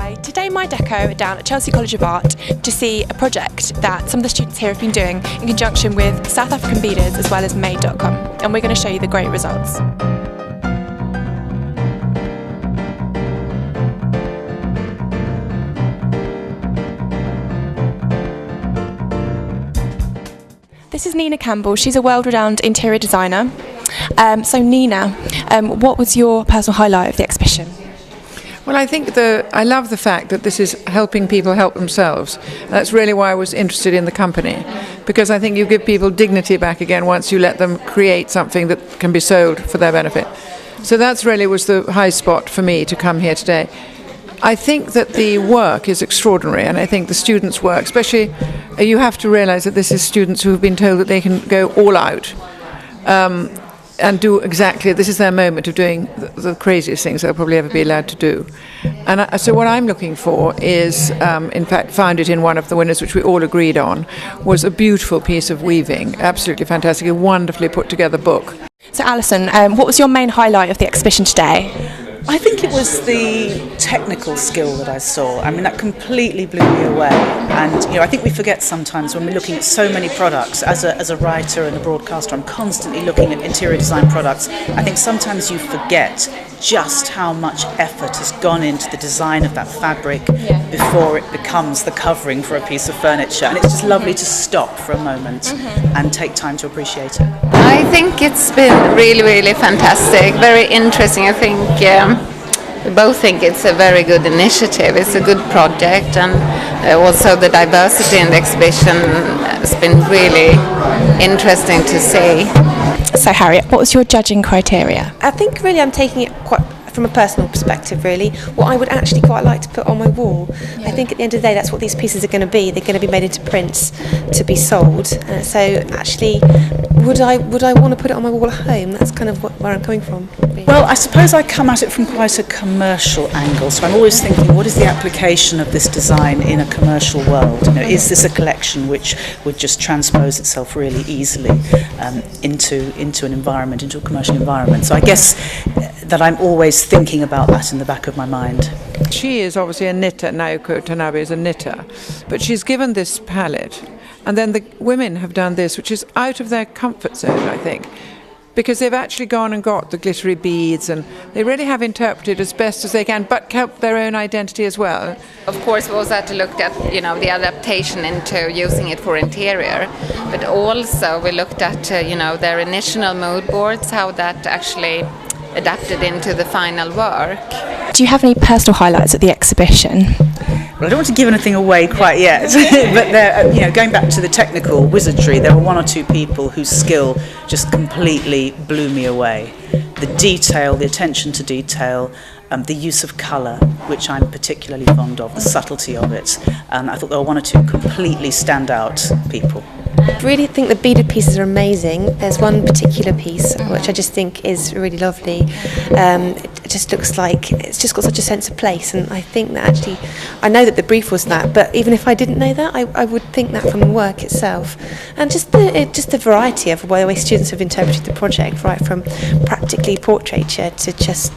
Hi, today mydeco are down at Chelsea College of Art to see a project that some of the students here have been doing in conjunction with South African beaders as well as mydeco, and we're going to show you the great results. This is Nina Campbell. She's a world-renowned interior designer. So Nina, what was your personal highlight of the exhibition? Well, I think I love the fact that this is helping people help themselves. That's really why I was interested in the company, because I think you give people dignity back again once you let them create something that can be sold for their benefit. So that's really was the high spot for me to come here today. I think that the work is extraordinary, and I think the students' work, especially, you have to realize that this is students who have been told that they can go all out and do exactly, this is their moment of doing the craziest things they'll probably ever be allowed to do. And so what I'm looking for is, in fact, found it in one of the winners, which we all agreed on, was a beautiful piece of weaving, absolutely fantastic, a wonderfully put together book. So Alison, what was your main highlight of the exhibition today? I think it was the technical skill that I saw. I mean, that completely blew me away. And, I think we forget sometimes when we're looking at so many products. As a writer and a broadcaster, I'm constantly looking at interior design products. I think sometimes you forget just how much effort has gone into the design of that fabric before it becomes the covering for a piece of furniture. And it's just lovely to stop for a moment and take time to appreciate it. I think it's been really, really fantastic, very interesting. I think we both think it's a very good initiative, it's a good project, and also the diversity in the exhibition has been really interesting to see. So Harriet, what was your judging criteria? I think really I'm taking it quite from a personal perspective, really, what I would actually quite like to put on my wall. I think at the end of the day that's what these pieces are going to be. They're going to be made into prints to be sold. So actually, would I want to put it on my wall at home? That's kind of where I'm coming from. Really. Well, I suppose I come at it from quite a commercial angle, so I'm always thinking, what is the application of this design in a commercial world? Is this a collection which would just transpose itself really easily into an environment, into a commercial environment? So I guess that I'm always thinking about that in the back of my mind. She is obviously a knitter, Naoko Tanabe is a knitter, but she's given this palette, and then the women have done this, which is out of their comfort zone, I think, because they've actually gone and got the glittery beads, and they really have interpreted as best as they can, but kept their own identity as well. Of course, we also had to look at, the adaptation into using it for interior, but also we looked at, their initial mood boards, how that actually adapted into the final work. Do you have any personal highlights at the exhibition? Well, I don't want to give anything away quite yet, but there, going back to the technical wizardry, there were one or two people whose skill just completely blew me away. The detail, the attention to detail, the use of colour, which I'm particularly fond of, the subtlety of it. I thought there were one or two completely standout people. I really think the beaded pieces are amazing. There's one particular piece which I just think is really lovely. It just looks like it's just got such a sense of place, and I think that actually, I know that the brief was that, but even if I didn't know that, I would think that from the work itself. And just the variety of the way students have interpreted the project, right from practically portraiture to just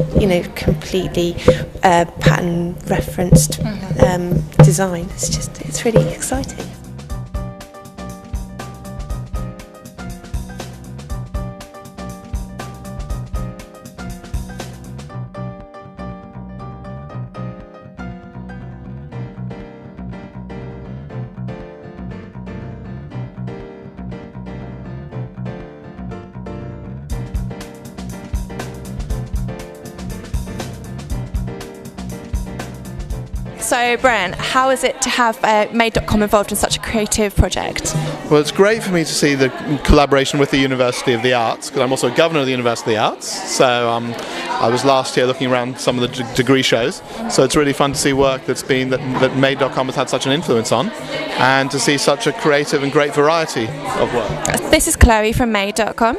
completely pattern referenced design. It's really exciting. So Brian, how is it to have mydeco involved in such a creative project? Well, it's great for me to see the collaboration with the University of the Arts, because I'm also a governor of the University of the Arts, so I was last year looking around some of the degree shows, so it's really fun to see work that mydeco has had such an influence on, and to see such a creative and great variety of work. This is Chloe from mydeco.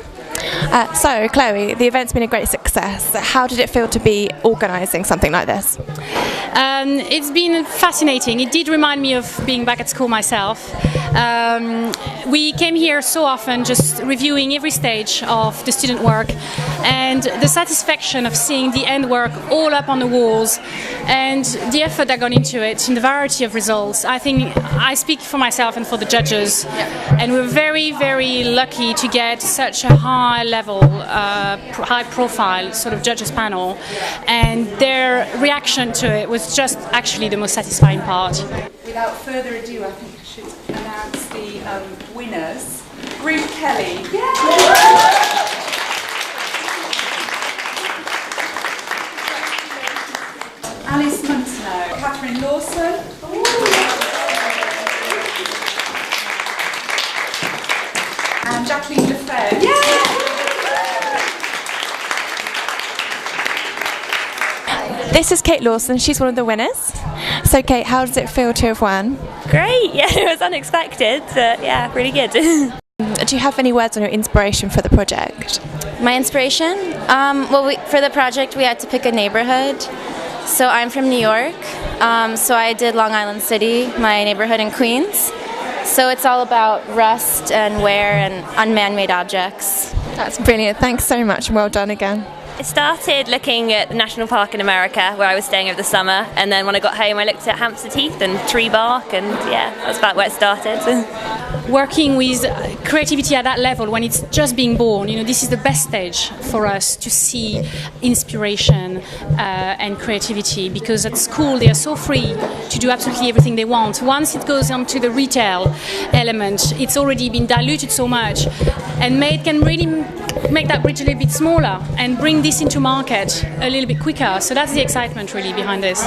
So Chloe, the event's been a great success. How did it feel to be organising something like this? It's been fascinating. It did remind me of being back at school myself. we came here so often just reviewing every stage of the student work, and the satisfaction of seeing the end work all up on the walls and the effort that got into it and the variety of results. I think I speak for myself and for the judges, and we're very, very lucky to get such a high level, high profile sort of judges panel, and their reaction to it was just actually the most satisfying part. Without further ado, I think I should announce the winners. Group Kelly. Alice Muntener. Catherine Lawson. And Jacqueline Lefebvre. This is Kate Lawson, she's one of the winners. So Kate, how does it feel to have won? Great, yeah, it was unexpected, but yeah, really good. Do you have any words on your inspiration for the project? My inspiration? For the project we had to pick a neighborhood. So I'm from New York, so I did Long Island City, my neighborhood in Queens. So it's all about rust and wear and unman-made objects. That's brilliant, thanks so much and well done again. I started looking at the national park in America where I was staying over the summer, and then when I got home I looked at Hampstead Heath and tree bark, and yeah, that's about where it started. Working with creativity at that level when it's just being born, you know, this is the best stage for us to see inspiration and creativity, because at school they are so free to do absolutely everything they want. Once it goes on to the retail element, it's already been diluted so much, and Made can really make that bridge a little bit smaller and bring this into market a little bit quicker. So that's the excitement really behind this.